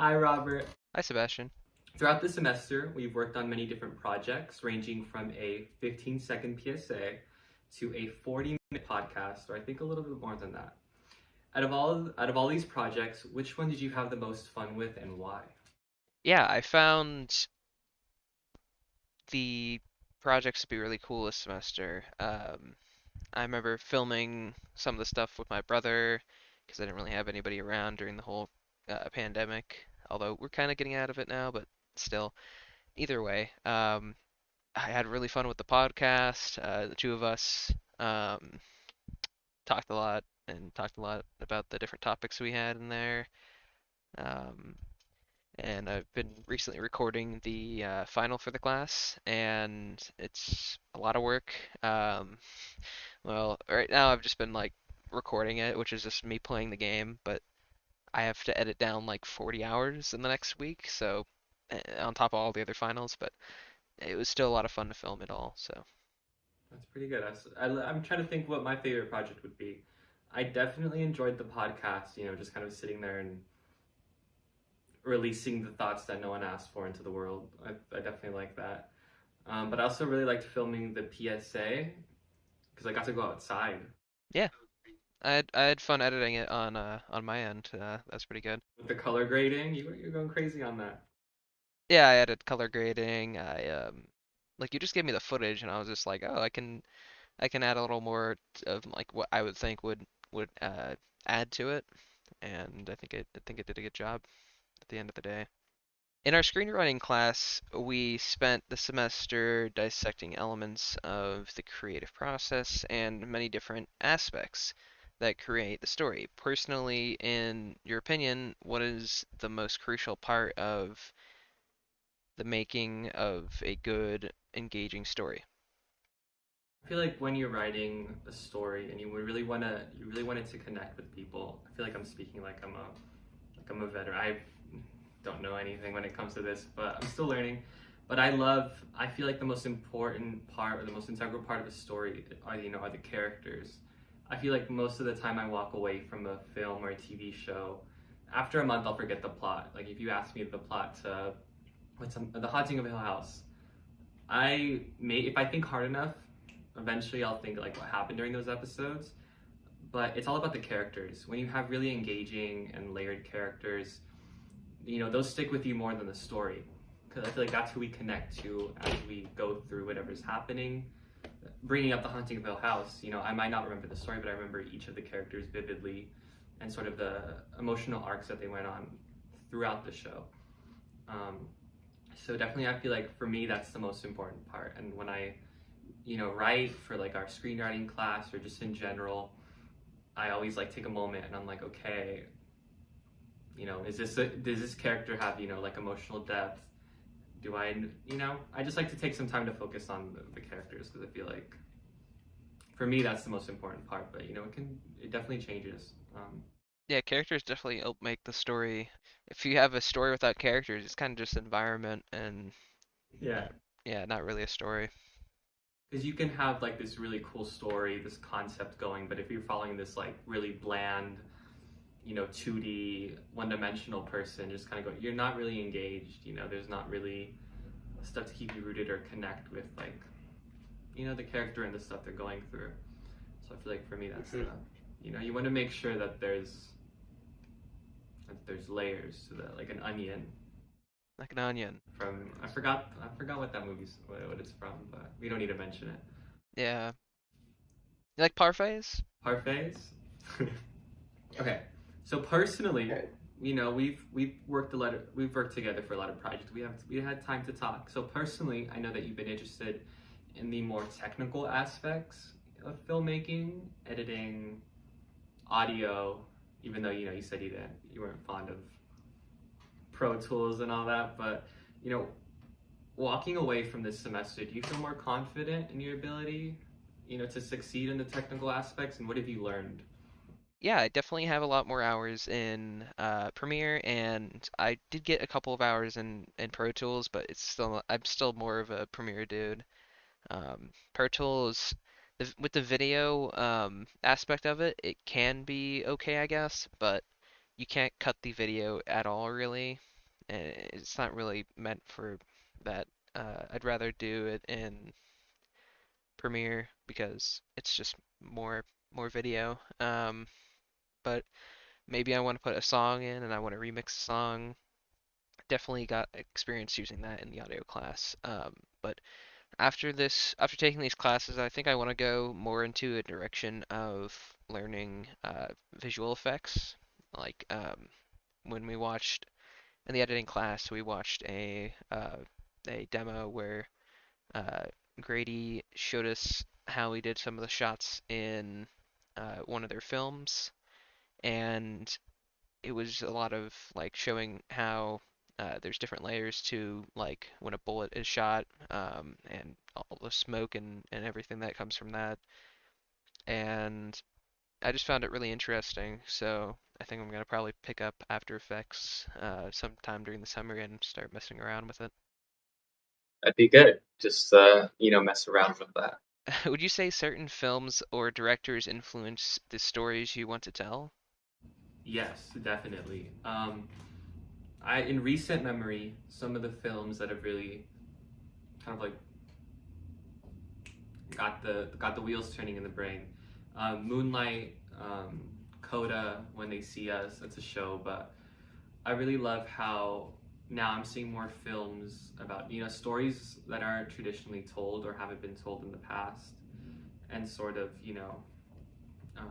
Hi, Robert. Hi, Sebastian. Throughout the semester, we've worked on many different projects ranging from a 15-second PSA to a 40-minute podcast, or I think a little bit more than that. Out of all these projects, which one did you have the most fun with and why? Yeah, I found the projects to be really cool this semester. I remember filming some of the stuff with my brother because I didn't really have anybody around during the whole pandemic. Although we're kind of getting out of it now, but still. Either way, I had really fun with the podcast. The two of us talked a lot and talked a lot about the different topics we had in there. Um, and I've been recently recording the final for the class, and it's a lot of work. Well, right now I've just been like recording it, which is just me playing the game, but I have to edit down like 40 hours in the next week, so on top of all the other finals, but it was still a lot of fun to film it all, so. That's pretty good. I'm trying to think what my favorite project would be. I definitely enjoyed the podcast, just kind of sitting there and releasing the thoughts that no one asked for into the world. I definitely like that. But I also really liked filming the PSA because I got to go outside Yeah, I had fun editing it on my end. That's pretty good. with the color grading. You're going crazy on that. Yeah, I added color grading. Like you just gave me the footage, and I was just like, oh, I can add a little more of like what I would think would add to it, and I think it did a good job at the end of the day. In our screenwriting class, we spent the semester dissecting elements of the creative process and many different aspects that create the story. Personally, in your opinion, what is the most crucial part of the making of a good, engaging story? I feel like when you're writing a story and you really want it to connect with people. I feel like I'm speaking like I'm a veteran. I don't know anything when it comes to this, but I'm still learning. But I feel like the most important part or the most integral part of a story are the characters. I feel like most of the time I walk away from a film or a TV show. After a month, I'll forget the plot. Like if you ask me the plot to The Haunting of Hill House, if I think hard enough, eventually I'll think like what happened during those episodes. But it's all about the characters. When you have really engaging and layered characters, those stick with you more than the story. Because I feel like that's who we connect to as we go through whatever's happening. Bringing up The Haunting of Hill House, I might not remember the story, but I remember each of the characters vividly and sort of the emotional arcs that they went on throughout the show. Um, so definitely, I feel like for me, that's the most important part. And when I, write for like our screenwriting class or just in general, I always like take a moment and I'm like, okay, does this character have like emotional depth? Do I just like to take some time to focus on the characters because I feel like for me that's the most important part. But it definitely changes. Yeah, characters definitely help make the story. If you have a story without characters, it's kind of just environment and Yeah, yeah, not really a story. because you can have like this really cool story, this concept going, but if you're following this like really bland, 2D, one-dimensional person, just kind of go, you're not really engaged. There's not really stuff to keep you rooted or connect with, like, the character and the stuff they're going through. So I feel like for me, that's you want to make sure that there's layers to that, like an onion. Like an onion. From I forgot what that what it's from, but we don't need to mention it. Yeah. You like parfaits? Parfaits. Okay, so personally, we've worked together for a lot of projects. We had time to talk. So personally, I know that you've been interested in the more technical aspects of filmmaking, editing, audio. Even though you said you weren't fond of Pro Tools and all that, but you know, walking away from this semester, do you feel more confident in your ability, to succeed in the technical aspects? And what have you learned? Yeah, I definitely have a lot more hours in Premiere, and I did get a couple of hours in Pro Tools, but I'm still more of a Premiere dude. Pro Tools, with the video aspect of it, it can be okay, I guess, but you can't cut the video at all really. And it's not really meant for that. I'd rather do it in Premiere because it's just more video. But maybe I want to put a song in and I want to remix a song. Definitely got experience using that in the audio class. But after taking these classes, I think I want to go more into a direction of learning visual effects. Like when we watched in the editing class, we watched a demo where uh, Grady showed us how he did some of the shots in one of their films, and it was a lot of like showing how there's different layers to like when a bullet is shot, and all the smoke and everything that comes from that. And I just found it really interesting. So I think I'm gonna probably pick up After Effects sometime during the summer and start messing around with it. That'd be good. Just mess around with that. Would you say certain films or directors influence the stories you want to tell? Yes, definitely. I in recent memory, some of the films that have really kind of like got the wheels turning in the brain. Moonlight, Coda, When They See Us. That's a show, but I really love how now I'm seeing more films about stories that aren't traditionally told or haven't been told in the past, and sort of um,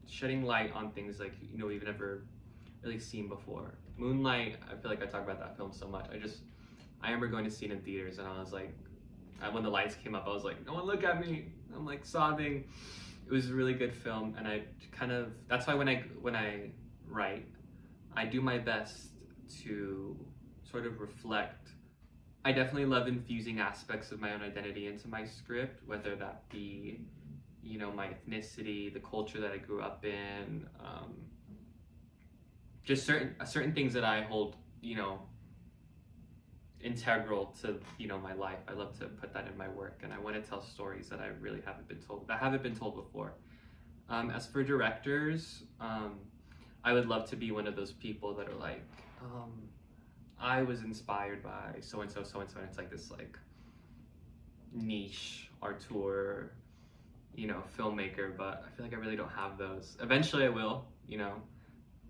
shedding light on things like we've never really seen before. Moonlight, I feel like I talk about that film so much. I remember going to see it in theaters and I was like, when the lights came up, I was like, no one look at me. I'm like sobbing. It was a really good film, and I kind of that's why when I write, I do my best to sort of reflect. I definitely love infusing aspects of my own identity into my script, whether that be my ethnicity, the culture that I grew up in, just certain things that I hold integral to my life. I love to put that in my work, and I want to tell stories that haven't been told before. As for directors, I would love to be one of those people that are like, I was inspired by so and so, so and so, and it's like this like niche auteur, filmmaker. But I feel like I really don't have those. Eventually, I will.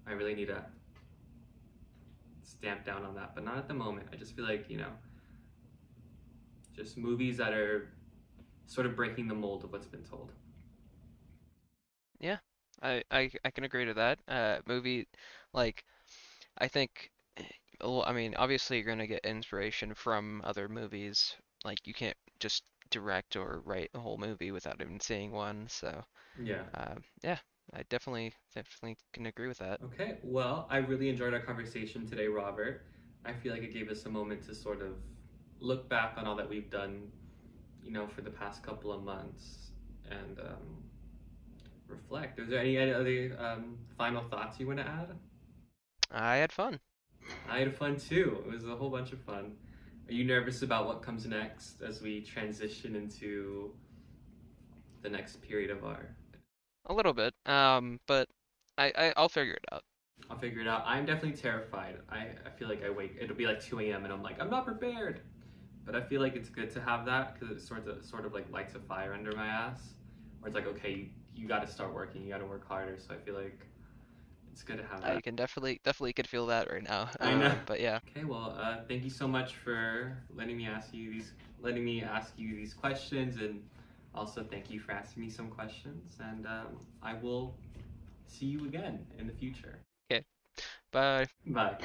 I really need to stamp down on that, but not at the moment. I just feel like just movies that are sort of breaking the mold of what's been told. Yeah, I can agree to that. Movie, like, I think, well, I mean, obviously you're gonna get inspiration from other movies. Like, you can't just direct or write a whole movie without even seeing one. So, Yeah. yeah, I definitely can agree with that. Okay. Well, I really enjoyed our conversation today, Robert. I feel like it gave us a moment to sort of look back on all that we've done, for the past couple of months, and reflect. Is there any other final thoughts you want to add? I had fun. I had fun too. It was a whole bunch of fun. Are you nervous about what comes next as we transition into the next period of our? A little bit. But I'll figure it out. I'll figure it out. I'm definitely terrified. I feel like I wake. It'll be like 2 a.m. and I'm like I'm not prepared. But I feel like it's good to have that because it sort of like lights a fire under my ass. Where it's like okay, you got to start working. You got to work harder. So I feel like it's good to have I that. can definitely could feel that right now. I know. But yeah, Okay, well, thank you so much for letting me ask you these questions, and also thank you for asking me some questions. And I will see you again in the future. okay. Bye. Bye.